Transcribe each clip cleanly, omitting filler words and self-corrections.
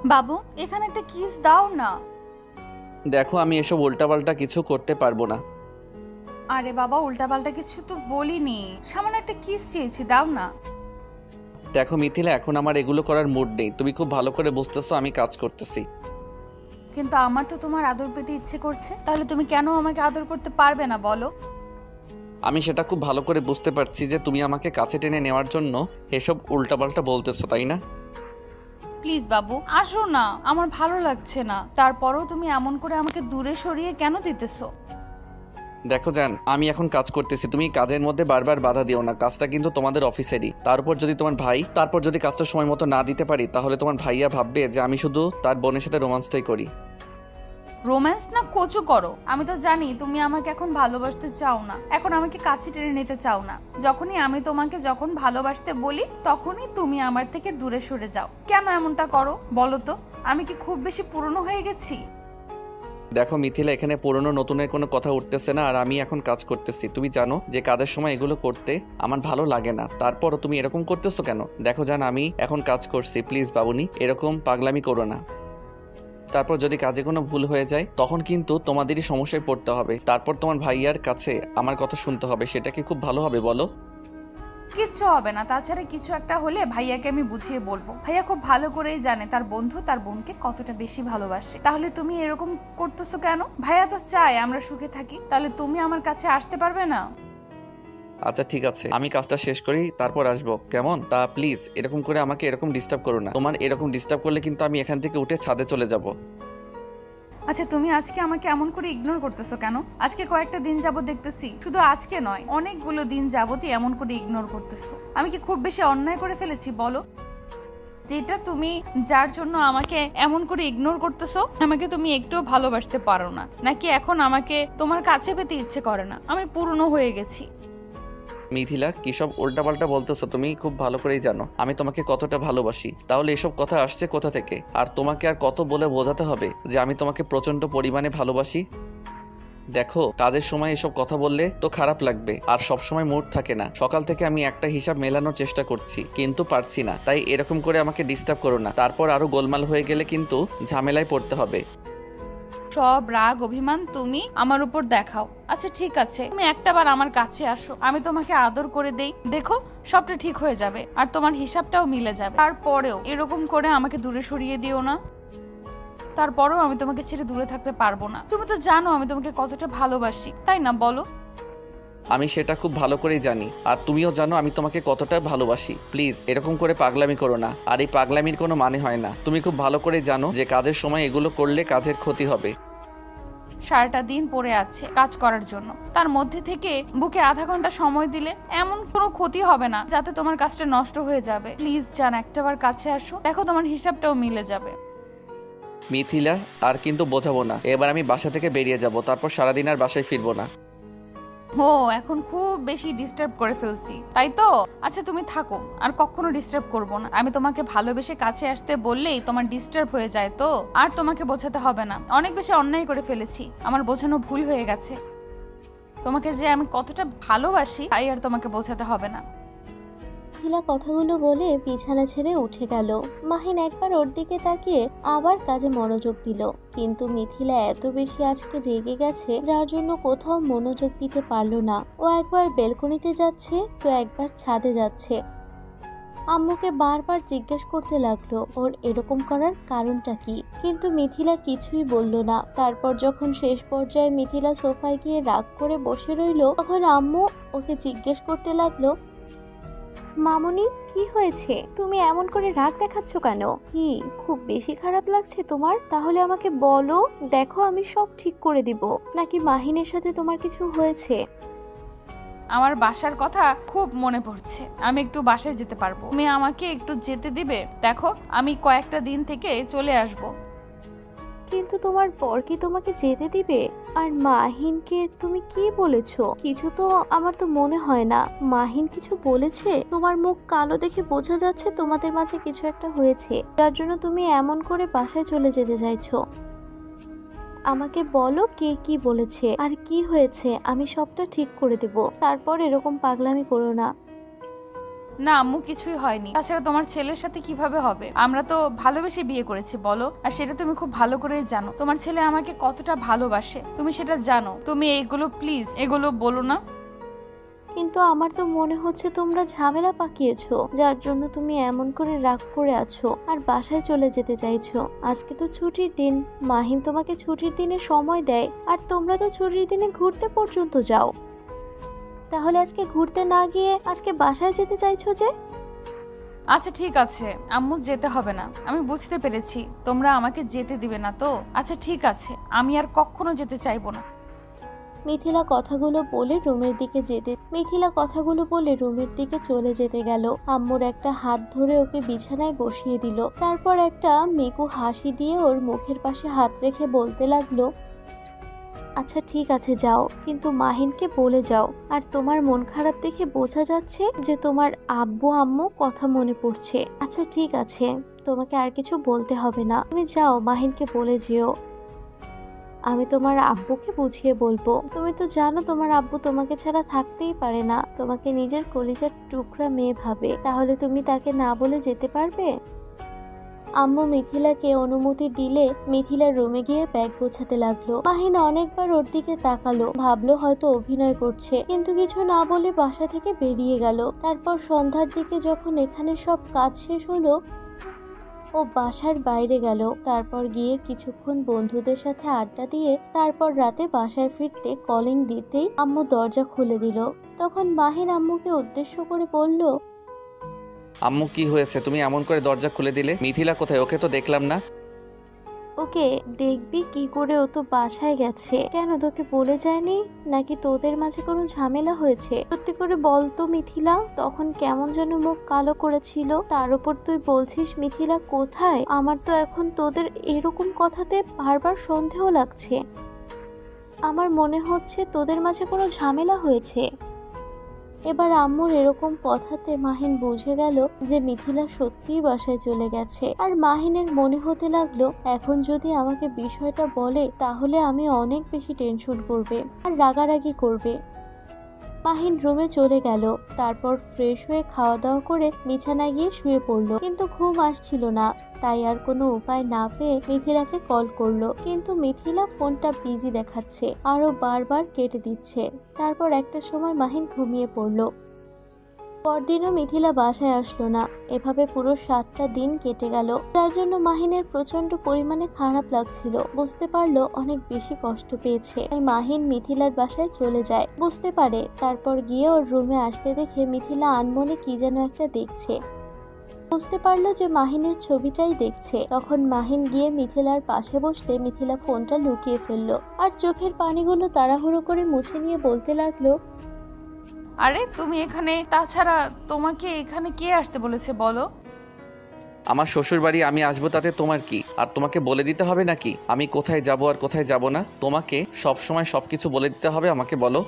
বাবু, এখানে একটা কিস দাও না। দেখো আমি এসব উল্টাপাল্টা কিছু করতে পারবো না। আরে বাবা, উল্টাপাল্টা কিছু তো বলিনি, সামান্য একটা কিস চেয়েছি, দাও না। দেখো মিথিলা, এখন আমার এগুলো করার মুড নেই। তুমি খুব ভালো করে বুঝতেছো আমি কাজ করতেছি। কিন্তু আমার তো তোমার আদর পেতে ইচ্ছে করছে, তাহলে তুমি কেন আমাকে আদর করতে পারবে না বলো? আমি সেটা খুব ভালো করে বুঝতে পারছি যে তুমি আমাকে কাছে টেনে নেওয়ার জন্য এসব উল্টাপাল্টা বলতেছো, তাই না? প্লিজ বাবু, আসো না, আমার ভালো লাগছে না। তারপরেও তুমি এমন করে আমাকে দূরে সরিয়ে কেন দিতেছো? দেখো জান, আমি এখন কাজ করতেছি, তুমি কাজের মধ্যে বারবার বাধা দিও না। কাজটা কিন্তু তোমাদের অফিসেরই। তার উপর যদি তোমার ভাই, তারপর যদি কাজটা সময় মতো না দিতে পারি, তাহলে তোমার ভাইয়া ভাববে যে আমি শুধু তার বোনের সাথে রোমান্সটাই করি। রোম্যান্স না কচু করো, আমি তো জানি তুমি আমাকে এখন ভালোবাসতে চাও না, এখন আমাকে কাছে টেনে নিতে চাও না। যখনই আমি তোমাকে যখন ভালোবাসতে বলি তখনই তুমি আমার থেকে দূরে সরে যাও। কেন এমনটা করো বলো তো? আমি কি খুব বেশি পুরনো হয়ে গেছি? দেখো মিথিলা, এখানে পুরনো নতুনের কোনো কথা উঠতেছে না। আর আমি এখন কাজ করতেছি, তুমি জানো যে কাজের সময় এগুলো করতে আমার ভালো লাগে না। তারপরও তুমি এরকম করতেছো কেন? দেখো জান, আমি এখন কাজ করছি, প্লিজ বাবুনি এরকম পাগলামি করো না। তারপর যদি কাজে কোনো ভুল হয়ে যায় তখন কিন্তু তোমাদেরই সমস্যায় পড়তে হবে। তারপর তোমার ভাইয়ার কাছে আমার কথা শুনতে হবে। সেটা কি খুব ভালো হবে বলো? কিচ্ছু হবে না, তাছাড়া কিছু একটা হলে ভাইয়াকে আমি বুঝিয়ে বলবো। ভাইয়া খুব ভালো করেই জানে তার বন্ধু তার বোনকে কতটা বেশি ভালোবাসে। তাহলে তুমি এরকম করতেছো কেন? ভাইয়া তো চায় আমরা সুখে থাকি, তাহলে তুমি আমার কাছে আসতে পারবে না? আচ্ছা ঠিক আছে, আমি কাজটা শেষ করি তারপর আসবো, কেমন? তা প্লিজ এরকম করে আমাকে এরকম ডিস্টার্ব করো না। তোমার এরকম ডিস্টার্ব করলে কিন্তু আমি এখান থেকে উঠে ছাদে চলে যাব। আচ্ছা, তুমি আজকে আমাকে এমন করে ইগনোর করতেছো কেন? আজকে কয়েকটা দিন যাবত দেখতেছি, শুধু আজকে নয় অনেকগুলো দিন যাবতই এমন করে ইগনোর করতেছো। আমি কি খুব বেশি অন্যায় করে ফেলেছি বলো? যেটা তুমি, যার জন্য আমাকে এমন করে ইগনোর করতেছো, আমাকে তুমি একটুও ভালোবাসতে পারো না নাকি এখন আমাকে তোমার কাছে পেতে ইচ্ছে করে না? আমি পুরনো হয়ে গেছি। মিথিলা, কি সব উল্টাপাল্টা বলতেছো? তুমি খুব ভালো করেই জানো আমি তোমাকে কতটা ভালোবাসি। তাহলে এসব কথা আসছে কোথা থেকে? আর তোমাকে আর কত বলে বোঝাতে হবে যে আমি তোমাকে প্রচন্ড পরিমাণে ভালোবাসি? দেখো, কাজের সময় এসব কথা বললে তো খারাপ লাগবে, আর সব সময় মুড থাকে না। সকাল থেকে আমি একটা হিসাব মেলানোর চেষ্টা করছি কিন্তু পারছি না। তাই এরকম করে আমাকে ডিস্টার্ব করো না, তারপর আরো গোলমাল হয়ে গেলে কিন্তু ঝামেলায় পড়তে হবে। সব রাগ অভিমান তুমি আমার উপর দেখাও। আচ্ছা ঠিক আছে, তুমি একটাবার আমার কাছে আসো, আমি তোমাকে আদর করে দেই, দেখো সবটা ঠিক হয়ে যাবে আর তোমার হিসাবটাও মিলে যাবে। তারপরেও এরকম করে আমাকে দূরে সরিয়ে দিও না। তারপরেও আমি তোমাকে ছেড়ে দূরে থাকতে পারবো না। তুমি তো জানো আমি তোমাকে কতটা ভালোবাসি, তাই না বলো? আমি সেটা খুব ভালো করেই জানি, আর তুমিও জানো আমি তোমাকে কতটা ভালোবাসি। প্লিজ এরকম করে পাগলামি করো না, আর এই পাগলামির কোনো মানে হয় না। তুমি খুব ভালো করে জানো যে কাজের সময় এগুলো করলে কাজের ক্ষতি হবে। সারাটা দিন পড়ে আছে কাজ করার জন্য, তার মধ্যে থেকে বুকে আধা ঘন্টা সময় দিলে এমন কোনো ক্ষতি হবে না যাতে তোমার কাজটা নষ্ট হয়ে যাবে। প্লিজ জান, একটাবার কাছে আসো, দেখো তোমার হিসাবটাও মিলে যাবে। মিথিলা, আর কিন্তু বোঝাবো না। এবার আমি বাসা থেকে বেরিয়ে যাব, তারপর সারাদিন আর বাসায় ফিরবো না। ও, এখন খুব বেশি ডিস্টার্ব করে ফেলছি তাই তো? আচ্ছা তুমি থাকো, আর কখনো ডিস্টার্ব করবো না। আমি তোমাকে ভালোবেসে কাছে আসতে বললেই তোমার ডিস্টার্ব হয়ে যায় তো? আর তোমাকে বোঝাতে হবে না, অনেক বেশি অন্যায় করে ফেলেছি, আমার বোঝানো ভুল হয়ে গেছে। তোমাকে যে আমি কতটা ভালোবাসি তাই আর তোমাকে বোঝাতে হবে না। মিথিলা কথাগুলো বলে বিছানা ছেড়ে উঠে গেল। মাহিন একবার ওর দিকে তাকিয়ে আবার কাজে মনোযোগ দিল, কিন্তু মিথিলা এত বেশি আজকে রেগে গেছে যার জন্য কোথাও মনোযোগ দিতে পারলো না। ও একবার বেলকনিতে যাচ্ছে তো একবার ছাদে যাচ্ছে। আম্মুকে বারবার জিজ্ঞেস করতে লাগলো ওর এরকম করার কারণটা কি, কিন্তু মিথিলা কিছুই বলল না। তারপর যখন শেষ পর্যায়ে মিথিলা সোফায় গিয়ে রাগ করে বসে রইল, তখন আম্মু ওকে জিজ্ঞেস করতে লাগলো, মামুনি কি হয়েছে? তুমি এমন করে রাগ দেখাচ্ছ কেন? কি খুব বেশি খারাপ লাগছে তোমার? তাহলে আমাকে বলো, দেখো আমি সব ঠিক করে দিব। নাকি মাহিনের সাথে তোমার কিছু হয়েছে? আমার বাসার কথা খুব মনে পড়ছে, আমি একটু বাসায় যেতে পারবো? তুমি আমাকে একটু যেতে দিবে? দেখো আমি কয়েকটা দিন থেকে চলে আসব। কিন্তু তোমার বর কি তোমাকে যেতে দিবে? আর মাহিনকে তুমি কি বলেছো? কিছু তো আমার তো মনে হয় না। মাহিন কিছু বলেছে? তোমার মুখ কালো দেখে বোঝা যাচ্ছে তোমাদের মাঝে কিছু একটা হয়েছে, যার জন্য তুমি এমন করে বাসায় চলে যেতে চাইছো। আমাকে বলো কে কি বলেছে আর কি হয়েছে, আমি সবটা ঠিক করে দেব। তারপর এরকম পাগলামি করো না। না আম্মু, কিছুই হয়নি। তাছাড়া তোমার ছেলের সাথে কিভাবে হবে? আমরা তো ভালোবেসে বিয়ে করেছি বলো, আর সেটা তুমি খুব ভালো করেই জানো। তোমার ছেলে আমাকে কতটা ভালোবাসে তুমি সেটা জানো। তুমি এগুলো প্লিজ এগুলো বলো না। কিন্তু আমার তো মনে হচ্ছে তোমরা ঝামেলা পাকিয়েছো, যার জন্য তুমি এমন করে রাগ করে আছো আর বাসায় চলে যেতে চাইছো। আজকে তো ছুটির দিন, মাহিন তোমাকে ছুটির দিনে সময় দেয়, আর তোমরা তো ছুটির দিনে ঘুরতে পর্যন্ত যাও। তাহলে আজকে ঘুরতে না গিয়ে আজকে বাসায় যেতে চাইছো যে? আচ্ছা ঠিক আছে আম্মু, যেতে হবে না। আমি বুঝতে পেরেছি তোমরা আমাকে যেতে দিবে না তো। আচ্ছা ঠিক আছে, আমি আর কখনো যেতে চাইবো না। মিথিলা কথাগুলো বলে রুমের দিকে চলে যেতে গেল। আম্মুর একটা হাত ধরে ওকে বিছানায় বসিয়ে দিল। তারপর একটা মেকু হাসি দিয়ে ওর মুখের পাশে হাত রেখে বলতে লাগলো, আচ্ছা ঠিক আছে যাও, কিন্তু মাহিনকে বলে যাও। আর তোমার মন খারাপ দেখে বোঝা যাচ্ছে যে তোমার আব্বু আম্মু কথা মনে পড়ছে। আচ্ছা ঠিক আছে, তোমাকে আর কিছু বলতে হবে না, তুমি যাও, মাহিনকে বলে যেও। আমি তোমার আব্বুকে বুঝিয়ে বলবো। তুমি তো জানো তোমার আব্বু তোমাকে ছাড়া থাকতেই পারে না, তোমাকে নিজের কলিজার টুকরা মেয়ে ভাবে। তাহলে তুমি তাকে না বলে যেতে পারবে? আম্মু মিথিলাকে অনুমতি দিলে মিথিলা রুমে গিয়ে ব্যাগ গোছাতে লাগলো। মাহিন অনেকবার ওর দিকে তাকালো, ভাবলো হয়তো অভিনয় করছে, কিন্তু কিছু না বলে বাসা থেকে বেরিয়ে গেল। তারপর সন্ধ্যার দিকে যখন এখানে সব কাজ শেষ হলো, ও বাসার বাইরে গেল। তারপর গিয়ে কিছুক্ষণ বন্ধুদের সাথে আড্ডা দিয়ে তারপর রাতে বাসায় ফিরতে কলিং দিতেই আম্মু দরজা খুলে দিল। তখন মাহিন আম্মুকে উদ্দেশ্য করে বলল, আম্মু কি হয়েছে, তুমি এমন করে দরজা খুলে দিলে? মিথিলা কোথায়? ওকে তো দেখলাম না। ওকে দেখবি কি করে, ও তো বাসায় গেছে। কেন, তোকে বলে যায়নি নাকি তোদের মাঝে কোনো ঝামেলা হয়েছে? সত্যি করে বল তো মিথিলা, তখন কেমন যেন মুখ কালো করেছিল। তার উপর তুই বলছিস মিথিলা কোথায়? আমার তো এখন তোদের এরকম কথাতে বারবার সন্দেহ লাগছে। আমার মনে হচ্ছে তোদের মাঝে কোনো ঝামেলা হয়েছে। এবার আম্মুর এরকম কথাতে মাহিন বুঝে গেল যে মিথিলা সত্যিই বাসায় চলে গেছে। আর মাহিনের মনে হতে লাগলো এখন যদি আমাকে বিষয়টা বলে তাহলে আমি অনেক বেশি টেনশন করবে আর রাগারাগি করবে। মাহিন রুমে চলে গেল। তারপর ফ্রেশ হয়ে খাওয়া দাওয়া করে বিছানায় গিয়ে শুয়ে পড়লো, কিন্তু ঘুম আসছিল না। তাই আর কোনো উপায় না পেয়ে মিথিলাকে কল করলো, কিন্তু মিথিলা ফোনটা বিজি দেখাচ্ছে, আরো বারবার কেটে দিচ্ছে। তারপর একটা সময় মাহিন ঘুমিয়ে পড়লো। পরদিনও মিথিলা বাসায় আসলো না। এভাবে পুরো 7টা দিন কেটে গেল, যার জন্য মাহিনের প্রচন্ড পরিমাণে খারাপ লাগছিল। বুঝতে পারলো অনেক বেশি কষ্ট পেয়েছে, তাই মাহিন মিথিলার বাসায় চলে যায়। বুঝতে পারে, তারপর গিয়ে ওর রুমে আসতে দেখে মিথিলা আনমনে কি যেন একটা দেখছে। বুঝতে পারলো যে মাহিনের ছবিটাই দেখছে। তখন মাহিন গিয়ে মিথিলার পাশে বসলে মিথিলা ফোনটা লুকিয়ে ফেললো আর চোখের পানিগুলো তাড়াহুড়ো করে মুছে নিয়ে বলতে লাগলো, আরে তুমি এখানে? তাছাড়া তোমাকে এখানে কে আসতে বলেছে বলো? আমার শ্বশুর বাড়ি, আমি আসবো তাতে তোমার কি? আর তোমাকে বলে দিতে হবে নাকি আমি কোথায় যাব আর কোথায় যাব না? তোমাকে সব সময় সবকিছু বলে দিতে হবে আমাকে? বলো।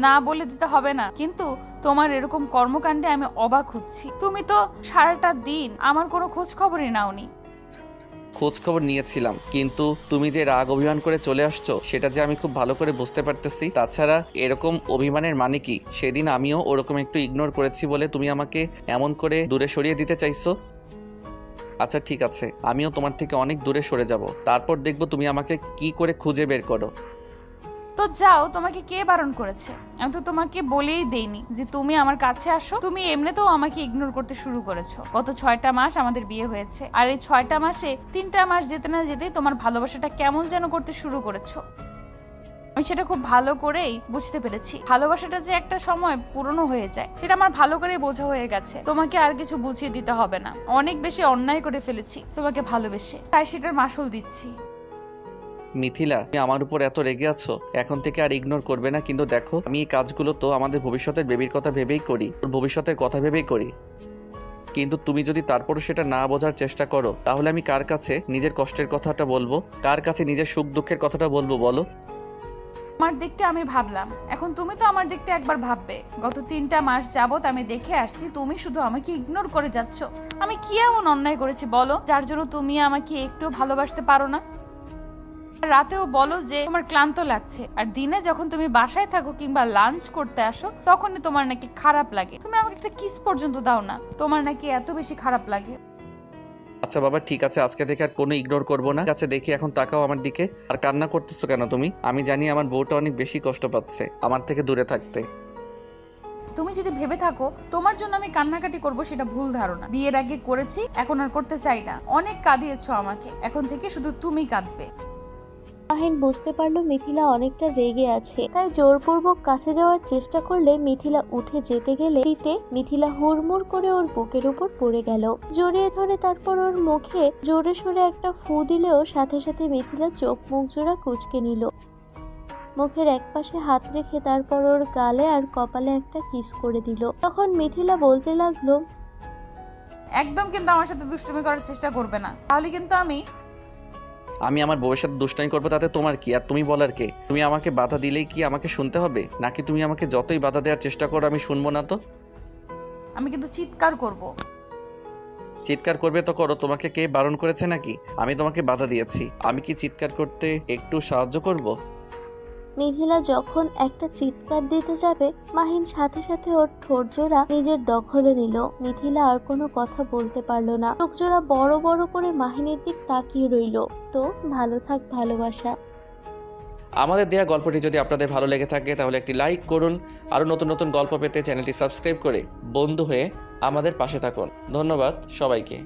না বলে দিতে হবে না, কিন্তু তোমার এরকম কর্মকাণ্ডে আমি অবাক হচ্ছি। তুমি তো সারাটা দিন আমার কোনো খোঁজ খবরই নাওনি। খোঁজ খবর নিয়েছিলাম, কিন্তু তুমি যে রাগ অভিমান করে চলে আসছো সেটা যে আমি খুব ভালো করে বুঝতে পারতেছি। তাছাড়া এরকম অভিমানের মানে কি? সেদিন আমিও ওরকম একটু ইগনোর করেছি বলে তুমি আমাকে এমন করে দূরে সরিয়ে দিতে চাইছো। আচ্ছা ঠিক আছে, আমিও তোমার থেকে অনেক দূরে সরে যাব, তারপর দেখবো তুমি আমাকে কি করে খুঁজে বের করো। তো যাও, তোমাকে কে বারণ করেছে? আমি তো তোমাকে বলেই দেইনি যে তুমি আমার কাছে আসো। তুমি এমনিতেও আমাকে ইগনোর করতে শুরু করেছো। গত 6টা মাস আমাদের বিয়ে হয়েছে, আর এই 6টা মাসে 3টা মাস যেতে না যেতেই তোমার ভালোবাসাটা কেমন যেন করতে শুরু করেছো। আমি সেটা খুব ভালো করেই বুঝতে পেরেছি। ভালোবাসাটা যে একটা সময় পুরনো হয়ে যায় সেটা আমার ভালো করেই বোঝা হয়ে গেছে। তোমাকে আর কিছু বুঝিয়ে দিতে হবে না। অনেক বেশি অন্যায় করে ফেলেছি তোমাকে ভালোবেসে, তাই সেটার মাসুল দিচ্ছি। মিথিলা, তুমি আমার উপর এত রেগে আছো, এখন থেকে আর ইগনোর করবে না। কিন্তু দেখো, আমি এই কাজগুলো তো আমাদের ভবিষ্যতের বেবির কথা ভেবেই করি, ওর ভবিষ্যতের কথা ভেবেই করি। কিন্তু তুমি যদি তারপরও সেটা না বোঝার চেষ্টা করো, তাহলে আমি কার কাছে নিজের কষ্টের কথাটা বলবো? কার কাছে নিজের সুখ দুঃখের কথাটা বলবো বলো? আমার দিকটা আমি ভাবলাম, এখন তুমি তো আমার দিকটা একবার ভাববে। গত 3টা মাস যাবত আমি দেখে আসছি তুমি শুধু আমাকে ইগনোর করে যাচ্ছ। আমি কি এমন অন্যায় করেছি বলো, যার জন্য তুমি আমাকে একটু ভালোবাসতে পারো না? রাতেও বলো যে তোমার ক্লান্ত লাগছে, আর দিনে যখন তুমি বাসায় থাকো কিংবা লাঞ্চ করতে আসো তখনই তোমার নাকি খারাপ লাগে। তুমি আমাকে একটা কিস পর্যন্ত দাও না, তোমার নাকি এত বেশি খারাপ লাগে। আচ্ছা বাবা ঠিক আছে, আজকে থেকে আর কোনো ইগনোর করবো না। আচ্ছা দেখি এখন তাকাও আমার দিকে। আর কান্না করতেছো কেন তুমি? আমি জানি আমার বউটা অনেক বেশি কষ্ট পাচ্ছে আমার থেকে দূরে থাকতে। তুমি যদি ভেবে থাকো তোমার জন্য আমি কান্নাকাটি করব, সেটা ভুল ধারণা। বিয়ের আগে করেছি, এখন আর করতে চাই না। অনেক কাঁদিয়েছো আমাকে, এখন থেকে শুধু তুমি কাঁদবে। মাহিন বুঝতে পারলো মিথিলা অনেকটা রেগে আছে, তাই জোরপূর্বক কাছে যাওয়ার চেষ্টা করলে মিথিলা উঠে যেতে গেলে মিথিলা হুড়মুড় করে ওর বুকের উপর পড়ে গেল, জড়িয়ে ধরে তারপর ওর মুখে জোরে সোরে একটা ফু দিলেও সাথে সাথে মিথিলা চোখ মুখ জোড়া কুঁচকে নিল। মুখের একপাশে হাত রেখে তারপর ওর গালে আর কপালে একটা কিস করে দিল। তখন মিথিলা বলতে লাগলো, একদম কিন্তু আমার সাথে দুষ্টুমি করার চেষ্টা করবে না, তাহলে কিন্তু আমি আমার বউয়ের সাথে দুষ্টামি করবো, তাতে তোমার কি? আর তুমি বলার কে? তুমি আমাকে বাধা দিলেই কি আমাকে শুনতে হবে, নাকি তুমি আমাকে যতই বাধা দেওয়ার চেষ্টা করো আমি শুনবো না? তো আমি কিন্তু চিৎকার করব। চিৎকার করবে তো করো, তোমাকে কে বারণ করেছে নাকি? আমি তোমাকে বাধা দিয়েছি, আমি কি চিৎকার করতে একটু সাহায্য করব? মিথিলা যখন একটা চিৎকার দিতে যাবে মাহিন সাথে সাথে ওর ঠোঁট জোড়া নিজের দখলে নিল। মিথিলা আর কোনো কথা বলতে পারলো না, চোখ জোড়া বড় বড় করে মাহিনের দিক তাকিয়ে রইল। তো ভালো থাক ভালোবাসা। আমাদের দেয়া গল্পটি যদি আপনাদের ভালো লেগে থাকে তাহলে একটি লাইক করুন। আরও নতুন নতুন গল্প পেতে চ্যানেলটি সাবস্ক্রাইব করে বন্ধু হয়ে আমাদের পাশে থাকুন। ধন্যবাদ সবাইকে।